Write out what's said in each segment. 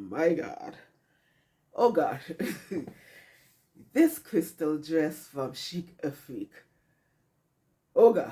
my God. Oh God. This crystal dress from Chikafric. Oh God.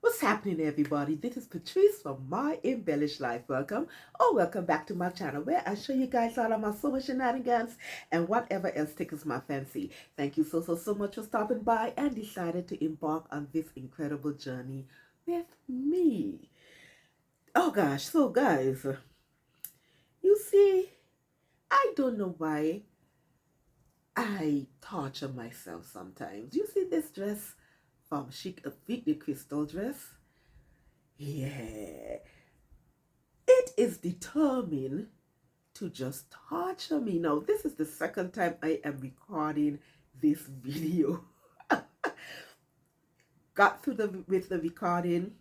What's happening, everybody? This is Patrice from My Embellished Life. Welcome back to my channel where I show you guys all of my sewing shenanigans and whatever else tickles my fancy. Thank you so much for stopping by and decided to embark on this incredible journey with me. Oh gosh, so guys, you see, I don't know why I torture myself sometimes. You see this dress from Chikafric, the crystal dress? Yeah, it is determined to just torture me. Now, this is the second time I am recording this video. Got through with the recording,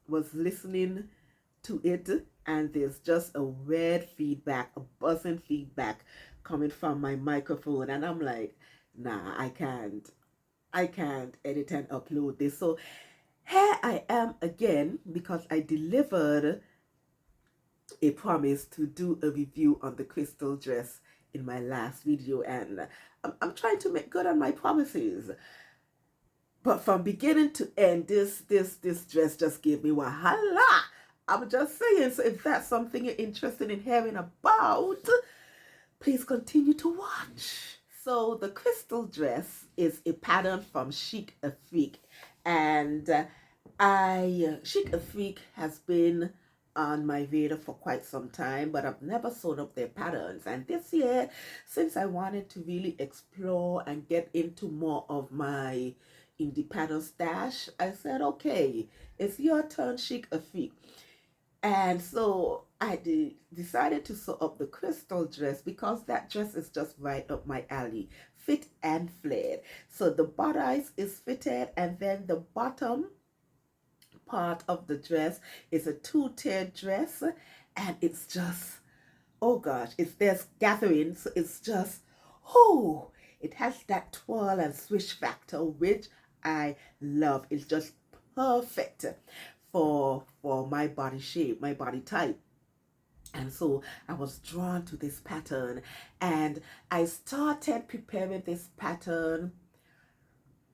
was listening to it, and there's just a weird feedback, a buzzing feedback coming from my microphone, and I'm like, nah, I can't edit and upload this. So here I am again, because I delivered a promise to do a review on the crystal dress in my last video, and I'm trying to make good on my promises. But from beginning to end, this dress just gave me wahala. I'm just saying. So if that's something you're interested in hearing about, please continue to watch. So the crystal dress is a pattern from Chikafric, and Chikafric has been on my radar for quite some time, but I've never sewn up their patterns. And this year, since I wanted to really explore and get into more of my indie pattern stash, I said, okay, it's your turn, Chikafric. And so I decided to sew up the crystal dress because that dress is just right up my alley, fit and flared. So the bodice is fitted, and then the bottom part of the dress is a two-tiered dress, and it's just, oh gosh, there's gathering, so it's just, oh, it has that twirl and swish factor, which I love. It's just perfect for my body shape, my body type. And so I was drawn to this pattern, and I started preparing this pattern.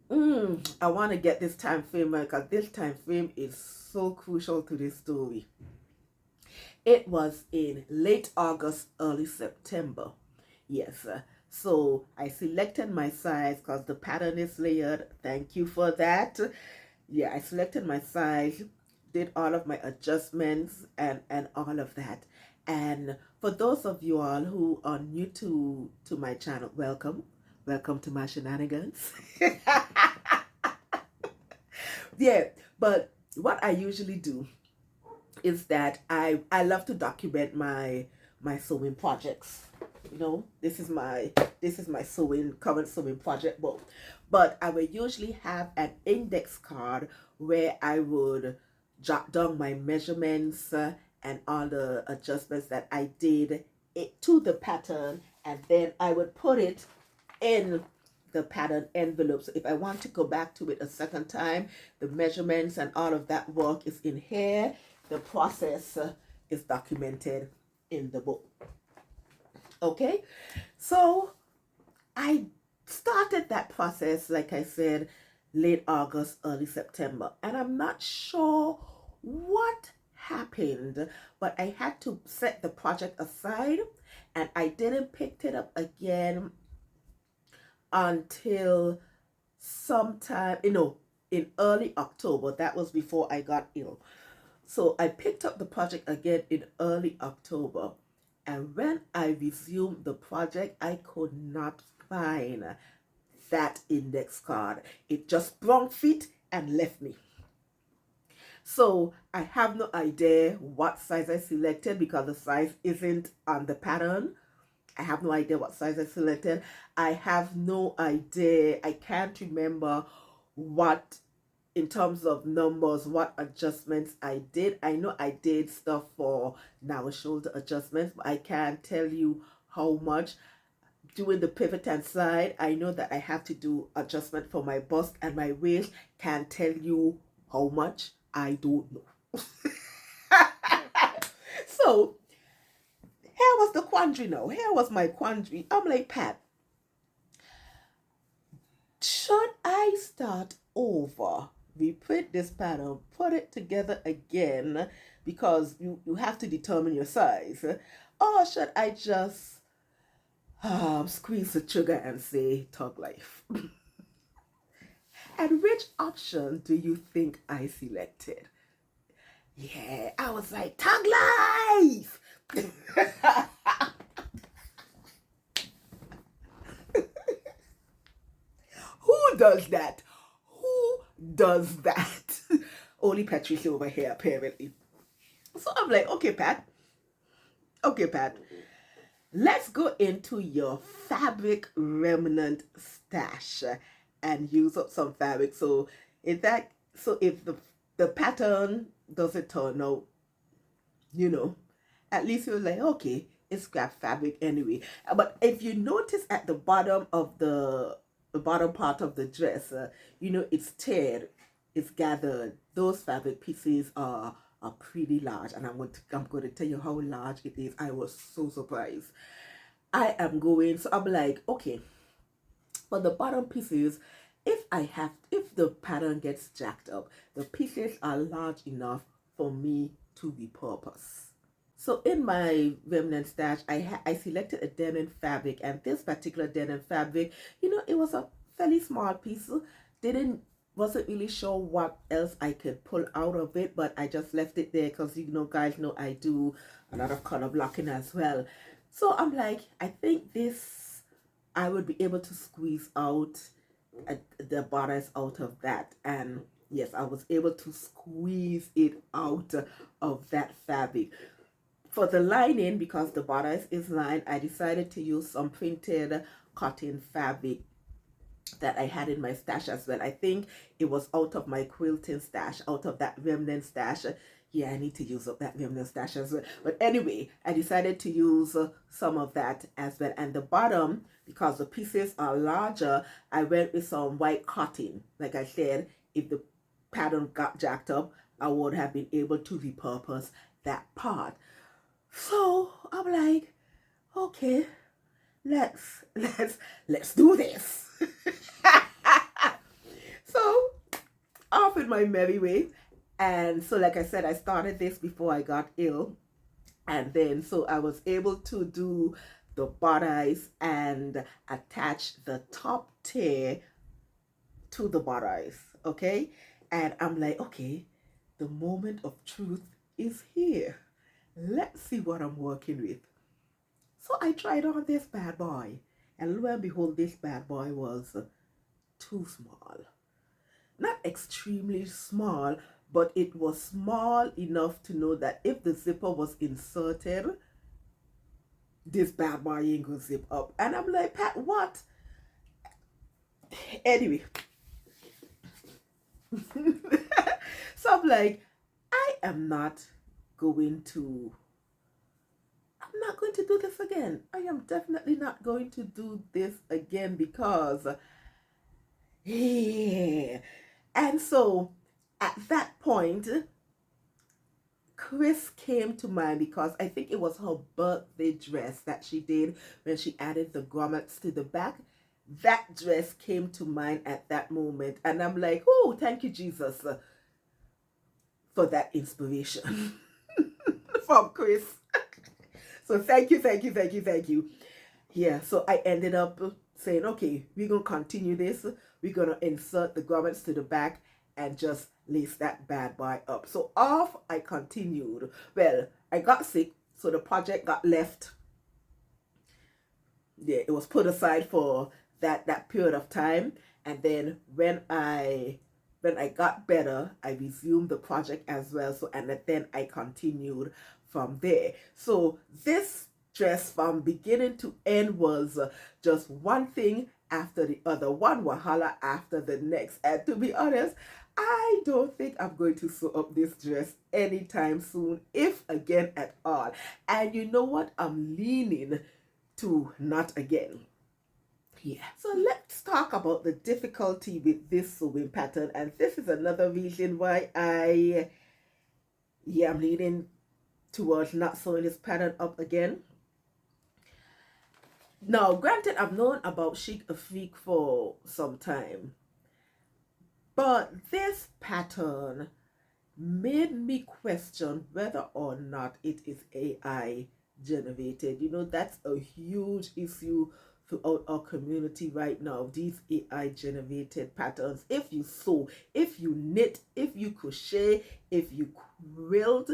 I want to get this time frame because this time frame is so crucial to this story. It was in late August, early September. Yes. So I selected my size because the pattern is layered. Thank you for that. Yeah, I selected my size, did all of my adjustments and all of that. And for those of you all who are new to my channel, welcome to my shenanigans. Yeah, but what I usually do is that I love to document my sewing projects. You know, this is my current sewing project book. But I will usually have an index card where I would jot down my measurements and all the adjustments that I did to the pattern, and then I would put it in the pattern envelope. So if I want to go back to it a second time, the measurements and all of that work is in here. The process is documented in the book. Okay, so I started that process, like I said, late August, early September, and I'm not sure what happened, but I had to set the project aside, and I didn't pick it up again until sometime, in early October. That was before I got ill. So I picked up the project again in early October, and when I resumed the project, I could not find that index card. It just sprung feet and left me. So I have no idea what size I selected because the size isn't on the pattern. I have no idea what size I selected. I have no idea. I can't remember what, in terms of numbers, what adjustments I did. I know I did stuff for narrow shoulder adjustments, but I can't tell you how much. doing the pivot and slide, I know that I have to do adjustment for my bust and my waist. Can't tell you how much, I don't know. So here was the quandary now. Here was my quandary. I'm like, Pat, should I start over? Reprint this pattern, put it together again, because you have to determine your size. Or should I just squeeze the trigger and say tug life? And which option do you think I selected? Yeah, I was like, tug life! Who does that? Who does that? Only Patricia over here, apparently. So I'm like, okay, Pat. Okay, Pat. Let's go into your fabric remnant stash and use up some fabric. So if the pattern doesn't turn out, you know, at least you're like, okay, it's scrap fabric anyway. But if you notice at the bottom of the bottom part of the dress, you know, it's teared, it's gathered. Those fabric pieces are pretty large, and I'm going to tell you how large it is. I was so surprised. So I'm like, okay, for the bottom pieces, if the pattern gets jacked up, the pieces are large enough for me to repurpose. So in my remnant stash, I selected a denim fabric, and this particular denim fabric, you know, it was a fairly small piece. Wasn't really sure what else I could pull out of it, but I just left it there because, you know, guys know I do a lot of color blocking as well. So I'm like, I think this, I would be able to squeeze out the borders out of that. And yes, I was able to squeeze it out of that fabric. For the lining, because the bodice is lined, I decided to use some printed cotton fabric that I had in my stash as well. I think it was out of my quilting stash, out of that remnant stash. Yeah, I need to use up that remnant stash as well. But anyway, I decided to use some of that as well. And the bottom, because the pieces are larger, I went with some white cotton. Like I said, if the pattern got jacked up, I would have been able to repurpose that part. So I'm like, okay, let's do this. So off in my merry way. And so, like I said, I started this before I got ill, and then so I was able to do the bodice and attach the top tear to the bodice. Okay, and I'm like, okay, the moment of truth is here. Let's see what I'm working with. So I tried on this bad boy, and lo and behold, this bad boy was too small. Not extremely small, but it was small enough to know that if the zipper was inserted, this bad boy ain't gonna zip up. And I'm like, Pat, what? Anyway. So I'm like, I'm not going to do this again. I am definitely not going to do this again, because yeah. And so at that point, Chris came to mind, because I think it was her birthday dress that she did when she added the grommets to the back. That dress came to mind at that moment, and I'm like, oh, thank you, Jesus, for that inspiration from Chris. So thank you. Yeah, so I ended up saying, okay, we're going to continue this. We're going to insert the grommets to the back and just lace that bad boy up. So off I continued. Well, I got sick, so the project got left. Yeah, it was put aside for that period of time. And then when I got better, I resumed the project as well. So, and then I continued from there. So this dress from beginning to end was just one thing after the other, one wahala after the next. And to be honest, I don't think I'm going to sew up this dress anytime soon, if again at all. And you know what? I'm leaning to not again. Yeah. So let's talk about the difficulty with this sewing pattern. And this is another reason why I'm leaning towards not sewing this pattern up again. Now, granted, I've known about Chikafric for some time, but this pattern made me question whether or not it is AI generated. You know, that's a huge issue throughout our community right now. These AI generated patterns. If you sew, if you knit, if you crochet, if you quilt,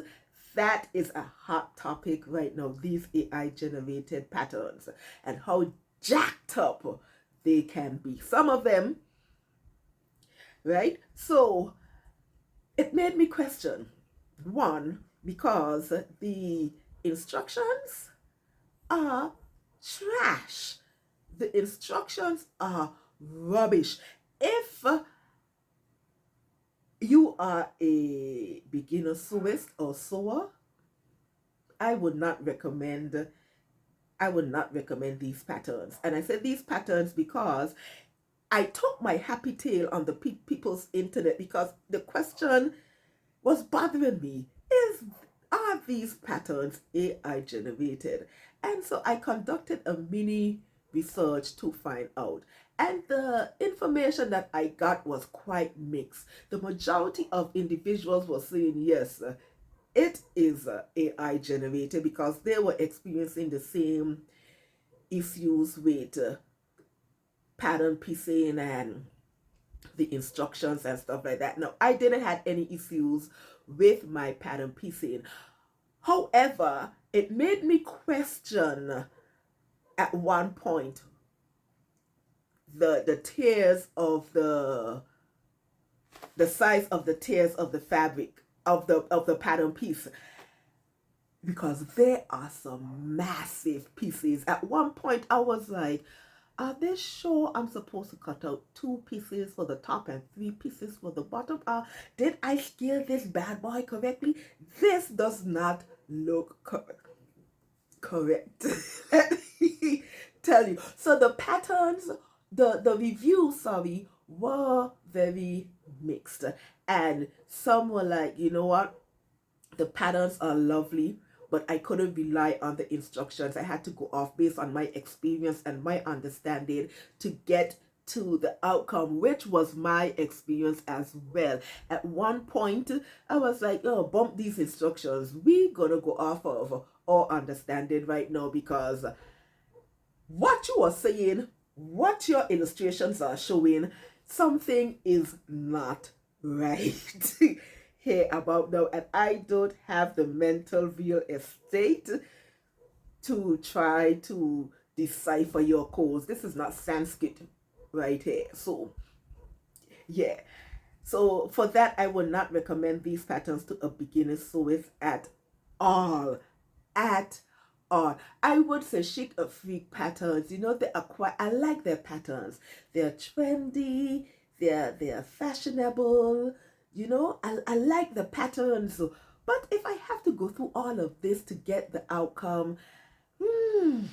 that is a hot topic right now. These AI generated patterns and how jacked up they can be. Some of them, right? So it made me question. One, because the instructions are trash. The instructions are rubbish. If you are a beginner sewist or sewer, I would not recommend these patterns. And I said these patterns because I took my happy tail on the people's internet, because the question was bothering me. Are these patterns AI generated? And so I conducted a mini research to find out. And the information that I got was quite mixed. The majority of individuals were saying, yes, it is AI generated, because they were experiencing the same issues with pattern piecing and the instructions and stuff like that. Now, I didn't have any issues with my pattern piecing. However, it made me question at one point the tears of the size of the tears of the fabric of the pattern piece, because there are some massive pieces. At one point I was like, are they sure I'm supposed to cut out 2 pieces for the top and 3 pieces for the bottom? Did I scale this bad boy correctly? This does not look correct. Let me tell you. So the patterns, the reviews, were very mixed. And some were like, you know what? The patterns are lovely, but I couldn't rely on the instructions. I had to go off based on my experience and my understanding to get to the outcome, which was my experience as well. At one point, I was like, oh, bump these instructions. We're gonna go off of our understanding right now, because what you are saying, what your illustrations are showing, something is not right here about now. And I don't have the mental real estate to try to decipher your codes. This is not Sanskrit right here. So yeah, so for that, I would not recommend these patterns to a beginner sewist at all. At all. I would say Chikafric Patterns, you know, they are quite, I like their patterns. They're trendy, they're fashionable, you know, I like the patterns. But if I have to go through all of this to get the outcome, I'm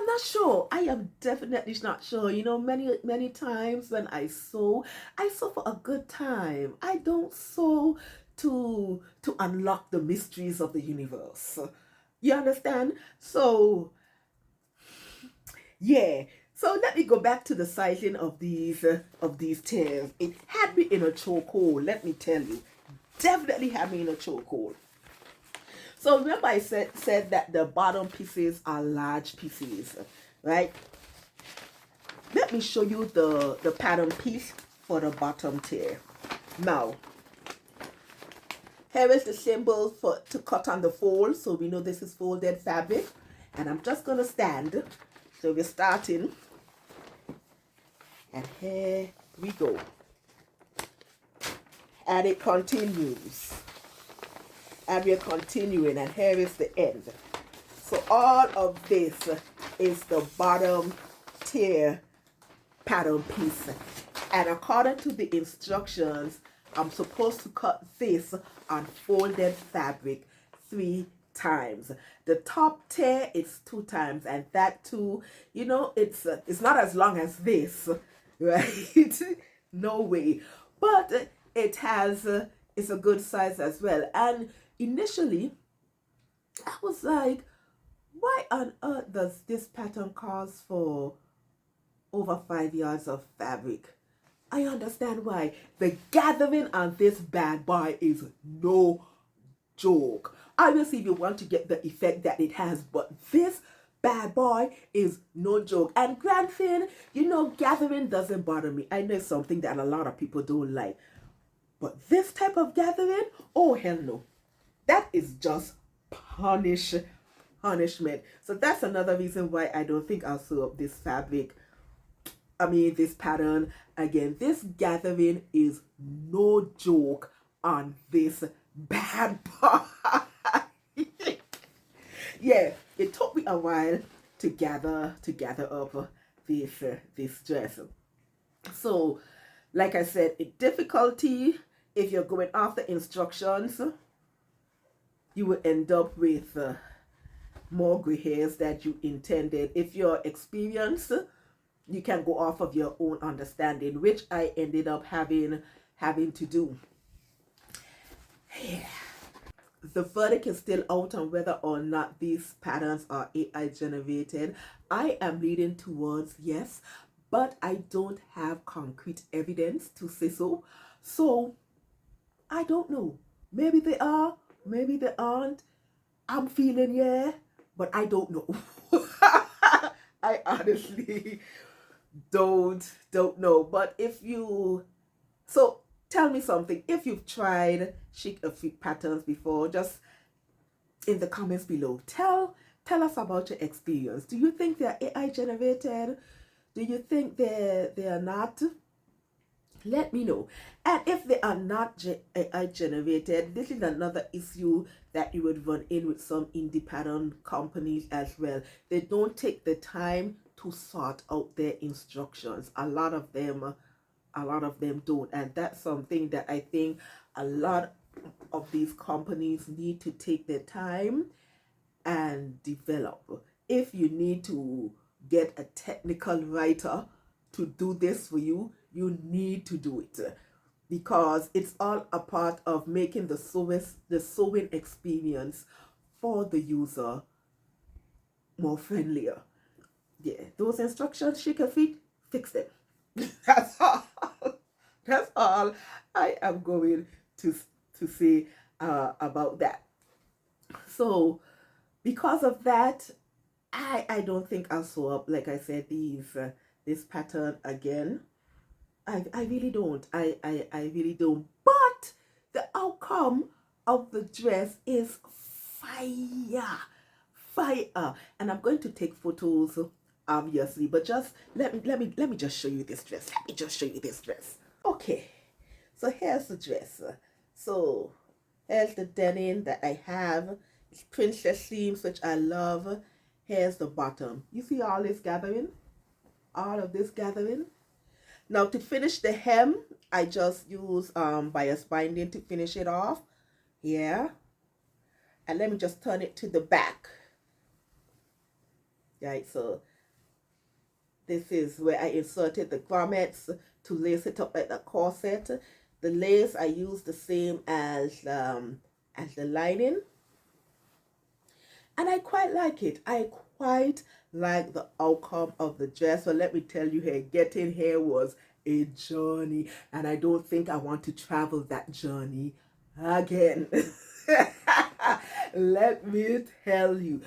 not sure. I am definitely not sure. You know, many times when I sew for a good time. I don't sew to unlock the mysteries of the universe. You understand? So yeah. So let me go back to the sizing of these tears. It had me in a chokehold, let me tell you. Definitely had me in a chokehold. So remember I said that the bottom pieces are large pieces, right? Let me show you the pattern piece for the bottom tear. Now, here is the symbol to cut on the fold, so we know this is folded fabric. And I'm just gonna stand. So we're starting, and here we go. And it continues. And we're continuing, and here is the end. So all of this is the bottom tier pattern piece. And according to the instructions, I'm supposed to cut this on folded fabric 3 times. The top tear is 2 times, and that too, you know, it's not as long as this, right? No way. But it has it's a good size as well. And initially I was like, why on earth does this pattern cost for over 5 yards of fabric? I understand why. The gathering on this bad boy is no joke. Obviously, if you want to get the effect that it has, but this bad boy is no joke. And granted, you know, gathering doesn't bother me. I know it's something that a lot of people don't like. But this type of gathering, oh hell no. That is just punishment. So that's another reason why I don't think I'll sew up this fabric. I mean, this pattern. Again, this gathering is no joke on this bad boy. Yeah, it took me a while to gather up this dress. So, like I said, difficulty, if you're going after instructions, you will end up with more gray hairs that you intended. If you're experienced, you can go off of your own understanding, which I ended up having to do. Yeah. The verdict is still out on whether or not these patterns are AI generated. I am leaning towards yes, but I don't have concrete evidence to say so. So I don't know. Maybe they are, maybe they aren't. I'm feeling yeah, but I don't know. I honestly don't know. But if you, so tell me something. If you've tried Chikafric Patterns before, just in the comments below, tell us about your experience. Do you think they're AI generated? Do you think they are not? Let me know. And if they are not AI generated, this is another issue that you would run in with some indie pattern companies as well. They don't take the time to sort out their instructions. A lot of them don't, and that's something that I think a lot of these companies need to take their time and develop. If you need to get a technical writer to do this for you, you need to do it, because it's all a part of making the sewing experience for the user more friendlier. Yeah, those instructions, Chikafric, fix them. That's all. That's all I am going to say about that. So because of that, I don't think I'll sew up, like I said, this pattern again. I really don't. I really don't. But the outcome of the dress is fire. And I'm going to take photos, obviously, but just let me just show you this dress. Let me just show you this dress. Okay, so here's the dress. So here's the denim that I have. It's princess seams, which I love. Here's the bottom. You see all this gathering? All of this gathering? Now to finish the hem, I just use bias binding to finish it off. Yeah. And let me just turn it to the back. Right, so this is where I inserted the grommets to lace it up like the corset. The lace I use the same as the lining. And I quite like it. I quite like the outcome of the dress. So let me tell you here, getting here was a journey. And I don't think I want to travel that journey again. Let me tell you,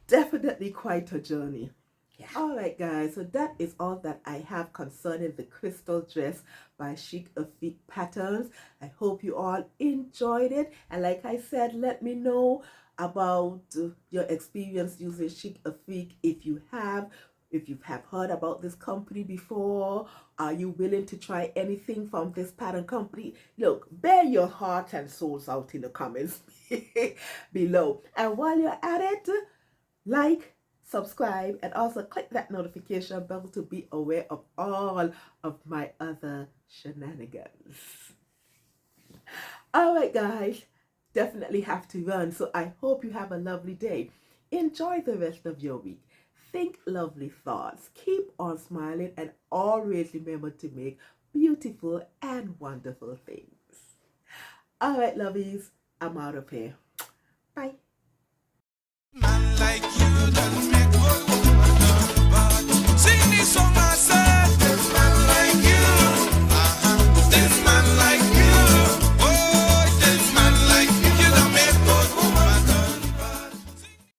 definitely quite a journey. Yeah. All right, guys, so that is all that I have concerning the Cristal Dress by Chikafric Patterns. I hope you all enjoyed it. And like I said, let me know about your experience using Chikafric. If you have heard about this company before, are you willing to try anything from this pattern company? Look, bear your heart and souls out in the comments below. And while you're at it, like, subscribe, and also click that notification bell to be aware of all of my other shenanigans. All right, guys, definitely have to run. So I hope you have a lovely day. Enjoy the rest of your week. Think lovely thoughts. Keep on smiling and always remember to make beautiful and wonderful things. All right, lovies, I'm out of here. Bye. Man like you.